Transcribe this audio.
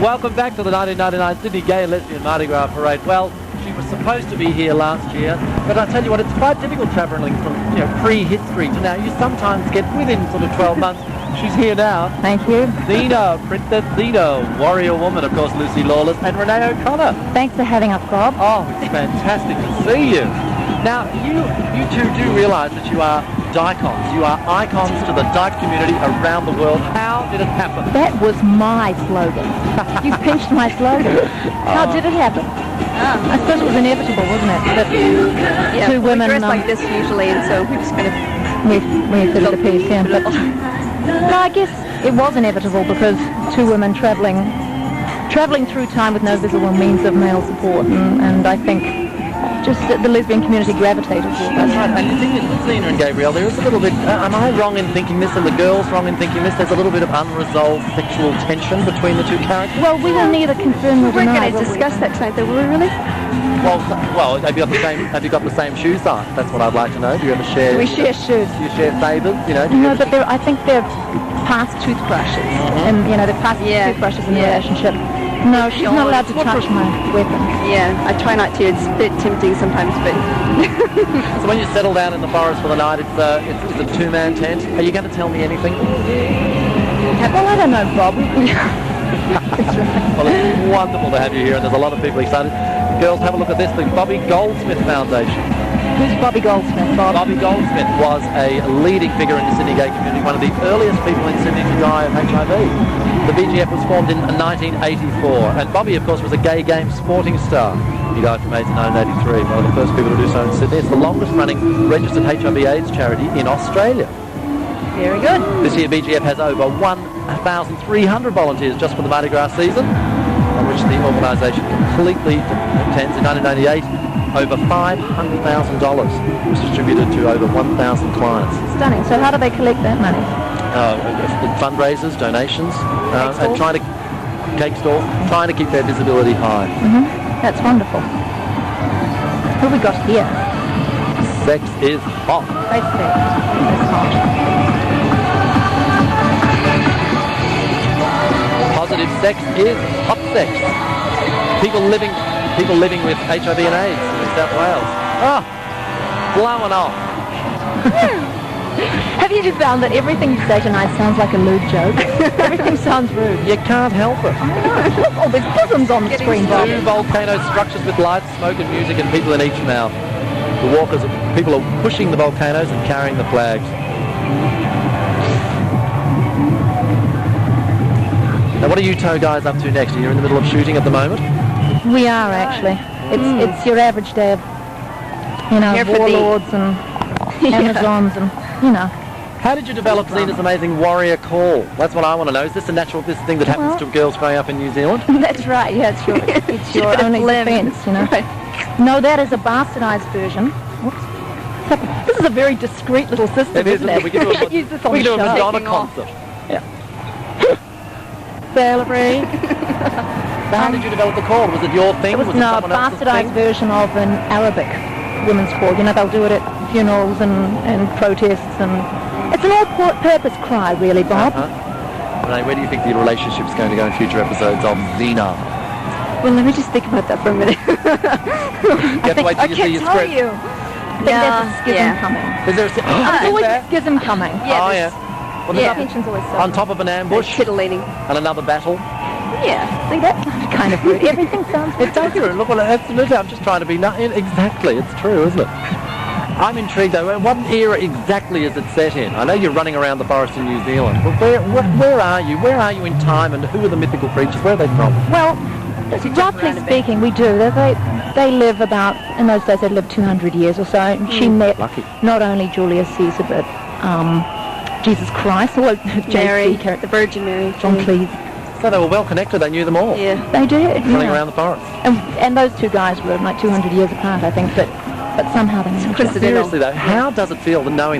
Welcome back to the 1999 Sydney Gay and Lesbian Mardi Gras Parade. Well, she was supposed to be here last year, but I tell you what, it's quite difficult travelling from pre-history to now. You sometimes get within sort of 12 months. She's here now. Thank you. Zena, Princess Zena, warrior woman, of course, Lucy Lawless, and Renee O'Connor. Thanks for having us, Bob. Oh, it's fantastic to see you. Now, you two do realise that you are dicons. You are icons to the dyke community around the world. How did it happen? That was my slogan. You pinched my slogan. How did it happen? I suppose it was inevitable, wasn't it? That two women we dress like this usually, and so we just kind of we did it a piece, yeah. But no, I guess it was inevitable because two women travelling through time with no visible means of male support, and I think just the lesbian community gravitated toward that. That's right. And the thing is with Zena and Gabrielle, there is a little bit, am I wrong in thinking this, and the girls wrong in thinking this, there's a little bit of unresolved sexual tension between the two characters? Well, we will neither confirm nor we're deny. going to discuss that tonight, though, were we really? Well, have you got the same shoe size? That's what I'd like to know. Do you ever share? We share shoes. Do you share sabres? No, but I think they're past toothbrushes, and they're past toothbrushes in the relationship. No, she's not allowed to touch my weapon. Yeah, I try not to. It's a bit tempting sometimes, but... So when you settle down in the forest for the night, it's a two-man tent. Are you going to tell me anything? Well, I don't know, Bob. Well, it's wonderful to have you here, and there's a lot of people excited. Girls, have a look at this, the Bobby Goldsmith Foundation. Who's Bobby Goldsmith, Bob? Bobby Goldsmith was a leading figure in the Sydney gay community, one of the earliest people in Sydney to die of HIV. The BGF was formed in 1984, and Bobby, of course, was a gay game sporting star. He died from AIDS in 1983, one of the first people to do so in Sydney. It's the longest-running registered HIV/AIDS charity in Australia. Very good. This year, BGF has over 1,300 volunteers just for the Mardi Gras season, on which the organisation completely attends. In 1998, over $500,000 was distributed to over 1,000 clients. Stunning. So how do they collect that money? Fundraisers, donations, and trying to keep their visibility high. That's wonderful. What have we got here? Sex is hot. Face sex. That's hot. Positive sex is hot sex. People living with HIV and AIDS in South Wales. Blowing off. Have you just found that everything you say tonight sounds like a lewd joke? Everything sounds rude. You can't help it. Oh, there's bosoms on the screen, Bob. Two volcano structures with lights, smoke and music, and people in each mouth. People are pushing the volcanoes and carrying the flags. Now, what are you two guys up to next? Are you in the middle of shooting at the moment? We are, actually. It's your average day of, warlords and Amazons and, How did you develop Zena's amazing warrior call? That's what I want to know. Is this this thing that happens to girls growing up in New Zealand? That's right, yeah, it's your only defense, Right. No, that is a bastardized version. Whoops. This is a very discreet little system, isn't it? We can do a Madonna concert. Yeah. Celebrate. How did you develop the call? Was it your thing? Was it a bastardized version of an Arabic women's call. They'll do it at funerals and protests, and it's an all-purpose cry, really, Bob. Renee, where do you think the relationship's going to go in future episodes of Zena? Well, let me just think about that for a minute. I can't tell you. I think there's a schism coming. Is there there's always a schism coming. Well, Tension's always so on top of an ambush. Titillating. And another battle. Yeah. See, that's kind of rude. Everything sounds It does rude. Look, absolutely. I'm just trying to be exactly. It's true, isn't it? I'm intrigued though. What era exactly is it set in? I know you're running around the forest in New Zealand, but where are you? Where are you in time, and who are the mythical creatures? Where are they from? Well, roughly speaking, we do. They live about, in those days, they lived 200 years or so. And she met not only Julius Caesar, but Jesus Christ, or Mary, the Virgin Mary, John Cleese. So they were well connected. They knew them all. Yeah, they did. Running around the forest. And those two guys were like 200 years apart, I think. But somehow they managed. Seriously though, how does it feel knowing that